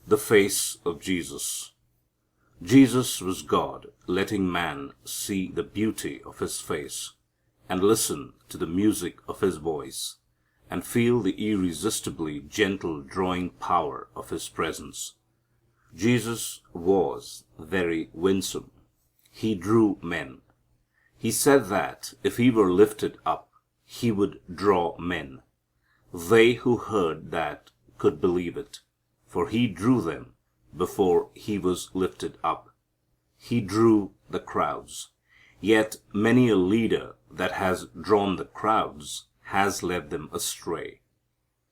The face of Jesus. Jesus was God, letting man see the beauty of His face, and listen to the music of His voice, and feel the irresistibly gentle drawing power of His presence. Jesus was very winsome. He drew men. He said that if He were lifted up, He would draw men. They who heard that could believe it, for He drew them before He was lifted up. He drew the crowds. Yet many a leader that has drawn the crowds has led them astray.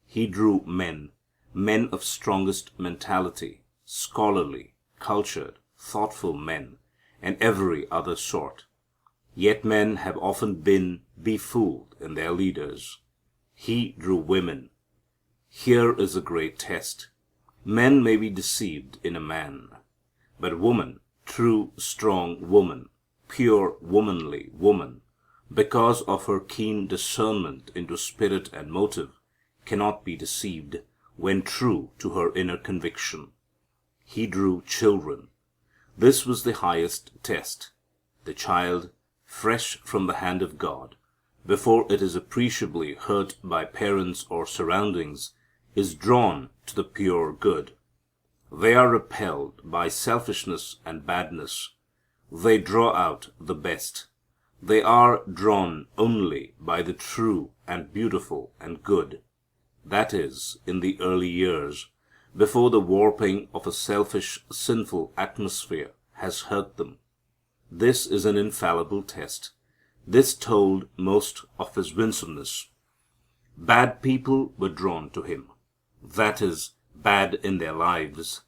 He drew men, men of strongest mentality, scholarly, cultured, thoughtful men, and every other sort. Yet men have often been befooled in their leaders. He drew women. Here is a great test. Men may be deceived in a man, but woman, true, strong woman, pure, womanly woman, because of her keen discernment into spirit and motive, cannot be deceived when true to her inner conviction. He drew children. This was the highest test. The child, fresh from the hand of God, before it is appreciably hurt by parents or surroundings, is drawn to the pure good. They are repelled by selfishness and badness. They draw out the best. They are drawn only by the true and beautiful and good. That is, in the early years, before the warping of a selfish, sinful atmosphere has hurt them. This is an infallible test. This told most of His winsomeness. Bad people were drawn to Him. That is, bad in their lives.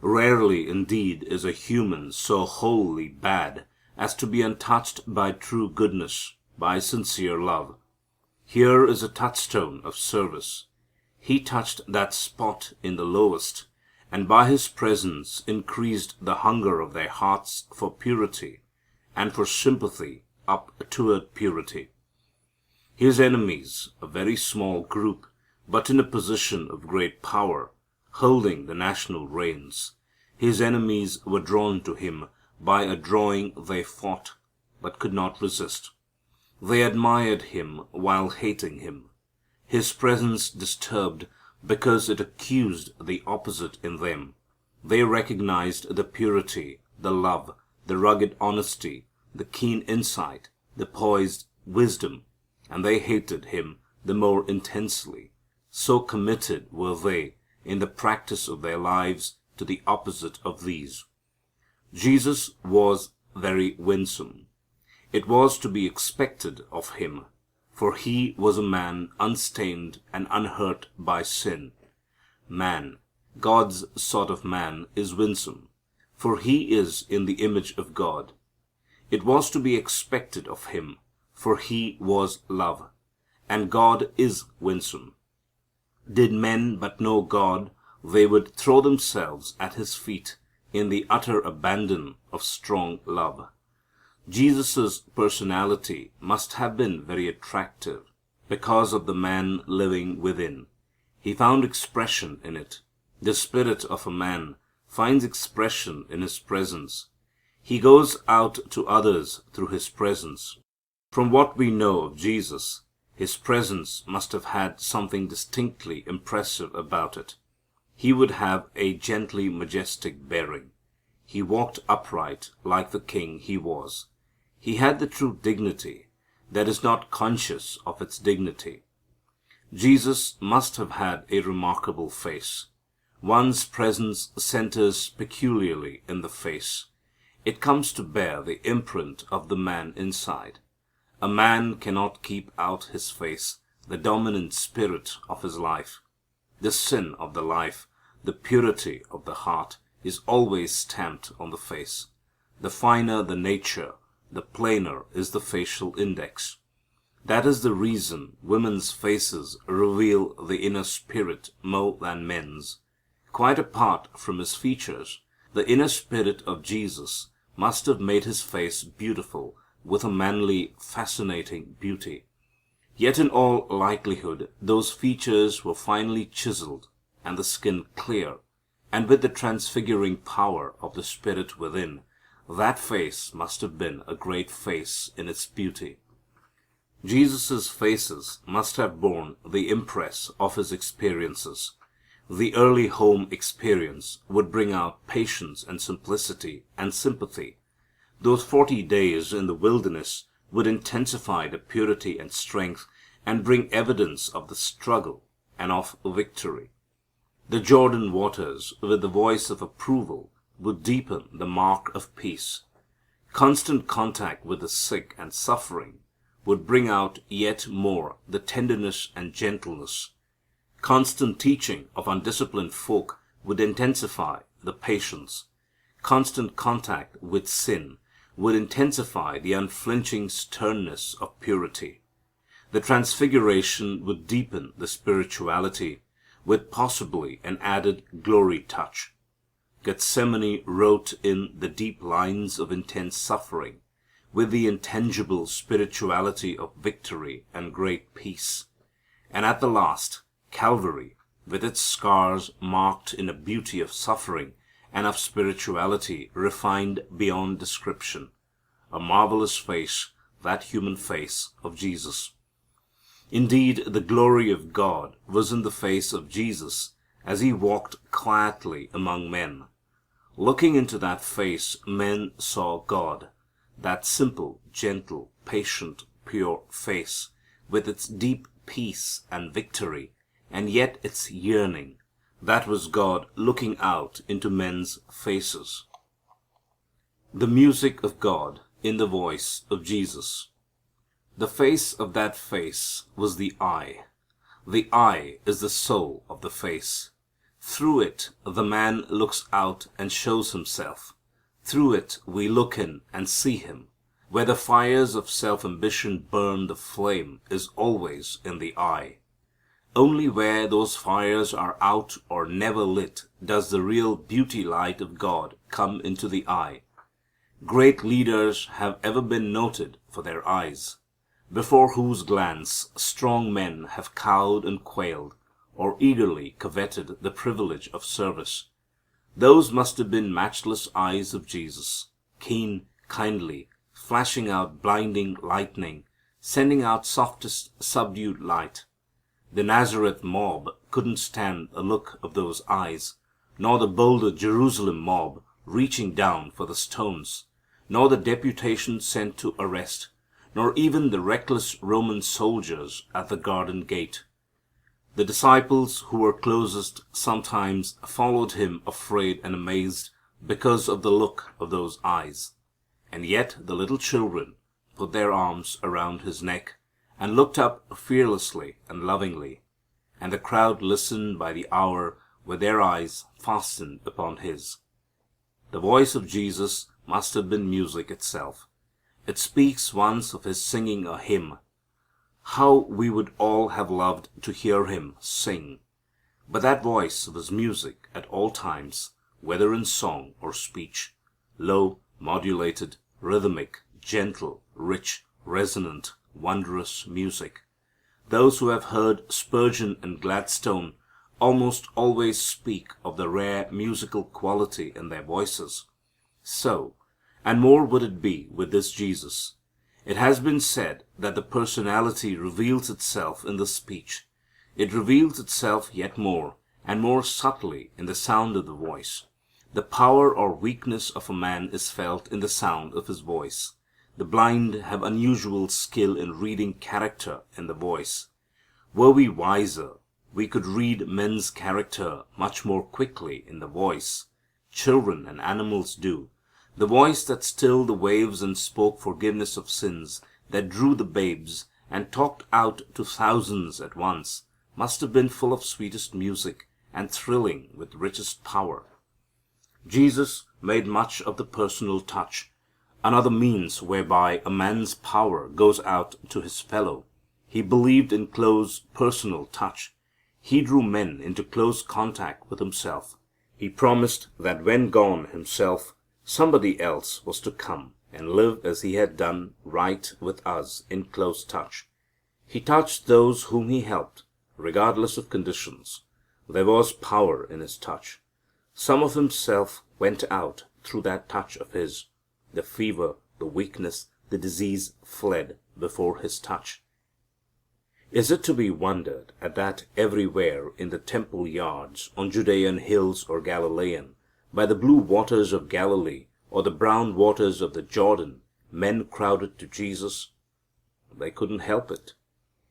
Rarely indeed is a human so wholly bad as to be untouched by true goodness, by sincere love. Here is a touchstone of service. He touched that spot in the lowest, and by His presence increased the hunger of their hearts for purity and for sympathy up toward purity. His enemies, a very small group, but in a position of great power, holding the national reins, His enemies were drawn to Him by a drawing they fought, but could not resist. They admired Him while hating Him. His presence disturbed because it accused the opposite in them. They recognized the purity, the love, the rugged honesty, the keen insight, the poised wisdom, and they hated Him the more intensely. So committed were they in the practice of their lives to the opposite of these. Jesus was very winsome. It was to be expected of Him, for He was a man unstained and unhurt by sin. Man, God's sort of man, is winsome, for He is in the image of God. It was to be expected of Him, for He was love, and God is winsome. Did men but know God, they would throw themselves at His feet in the utter abandon of strong love. Jesus' personality must have been very attractive because of the man living within. He found expression in it. The spirit of a man finds expression in His presence. He goes out to others through His presence. From what we know of Jesus, His presence must have had something distinctly impressive about it. He would have a gently majestic bearing. He walked upright like the king He was. He had the true dignity that is not conscious of its dignity. Jesus must have had a remarkable face. One's presence centers peculiarly in the face. It comes to bear the imprint of the man inside. A man cannot keep out his face the dominant spirit of his life. The sin of the life, the purity of the heart, is always stamped on the face. The finer the nature, the plainer is the facial index. That is the reason women's faces reveal the inner spirit more than men's. Quite apart from His features, the inner spirit of Jesus must have made His face beautiful with a manly, fascinating beauty. Yet in all likelihood those features were finely chiseled and the skin clear, and with the transfiguring power of the Spirit within, that face must have been a great face in its beauty. Jesus' faces must have borne the impress of his experiences. The early home experience would bring out patience and simplicity and sympathy. Those 40 days in the wilderness would intensify the purity and strength and bring evidence of the struggle and of victory. The Jordan waters, with the voice of approval, would deepen the mark of peace. Constant contact with the sick and suffering would bring out yet more the tenderness and gentleness. Constant teaching of undisciplined folk would intensify the patience. Constant contact with sin would intensify the unflinching sternness of purity. The transfiguration would deepen the spirituality with possibly an added glory touch. Gethsemane wrote in the deep lines of intense suffering with the intangible spirituality of victory and great peace. And at the last, Calvary, with its scars marked in a beauty of suffering and of spirituality refined beyond description. A marvelous face, that human face of Jesus. Indeed, the glory of God was in the face of Jesus as he walked quietly among men. Looking into that face, men saw God, that simple, gentle, patient, pure face, with its deep peace and victory, and yet its yearning. That was God looking out into men's faces. The music of God in the voice of Jesus. The face of that face was the eye. The eye is the soul of the face. Through it the man looks out and shows himself. Through it we look in and see him. Where the fires of self-ambition burn, the flame is always in the eye. Only where those fires are out or never lit does the real beauty light of God come into the eye. Great leaders have ever been noted for their eyes, before whose glance strong men have cowed and quailed, or eagerly coveted the privilege of service. Those must have been matchless eyes of Jesus, keen, kindly, flashing out blinding lightning, sending out softest subdued light. The Nazareth mob couldn't stand a look of those eyes, nor the bolder Jerusalem mob reaching down for the stones, nor the deputation sent to arrest, nor even the reckless Roman soldiers at the garden gate. The disciples who were closest sometimes followed him afraid and amazed because of the look of those eyes. And yet the little children put their arms around his neck and looked up fearlessly and lovingly, and the crowd listened by the hour with their eyes fastened upon his. The voice of Jesus must have been music itself. It speaks once of his singing a hymn. How we would all have loved to hear him sing. But that voice was music at all times, whether in song or speech. Low, modulated, rhythmic, gentle, rich, resonant, wondrous music. Those who have heard Spurgeon and Gladstone almost always speak of the rare musical quality in their voices. So, and more would it be with this Jesus. It has been said that the personality reveals itself in the speech. It reveals itself yet more and more subtly in the sound of the voice. The power or weakness of a man is felt in the sound of his voice. The blind have unusual skill in reading character in the voice. Were we wiser, we could read men's character much more quickly in the voice. Children and animals do. The voice that stilled the waves and spoke forgiveness of sins, that drew the babes and talked out to thousands at once, must have been full of sweetest music and thrilling with richest power. Jesus made much of the personal touch, another means whereby a man's power goes out to his fellow. He believed in close personal touch. He drew men into close contact with himself. He promised that when gone himself, somebody else was to come and live as he had done right with us in close touch. He touched those whom he helped, regardless of conditions. There was power in his touch. Some of himself went out through that touch of his. The fever, the weakness, the disease fled before his touch. Is it to be wondered at that everywhere in the temple yards, on Judean hills or Galilean, by the blue waters of Galilee or the brown waters of the Jordan, men crowded to Jesus? They couldn't help it.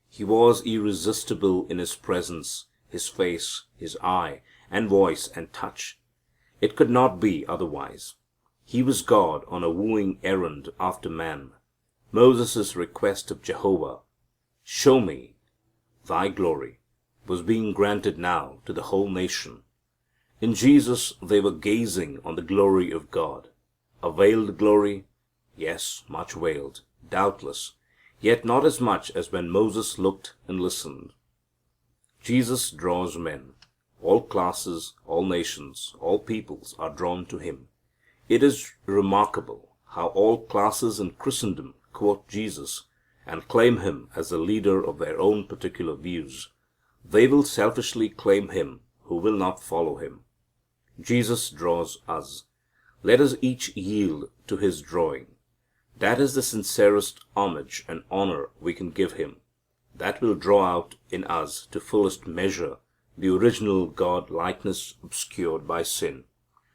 He was irresistible in His presence, His face, His eye, and voice and touch. It could not be otherwise. He was God on a wooing errand after man. Moses' request of Jehovah, "Show me thy glory," was being granted now to the whole nation. In Jesus they were gazing on the glory of God. A veiled glory? Yes, much veiled, doubtless, yet not as much as when Moses looked and listened. Jesus draws men. All classes, all nations, all peoples are drawn to Him. It is remarkable how all classes in Christendom quote Jesus and claim Him as the leader of their own particular views. They will selfishly claim Him who will not follow Him. Jesus draws us. Let us each yield to His drawing. That is the sincerest homage and honor we can give Him. That will draw out in us to fullest measure the original God likeness obscured by sin.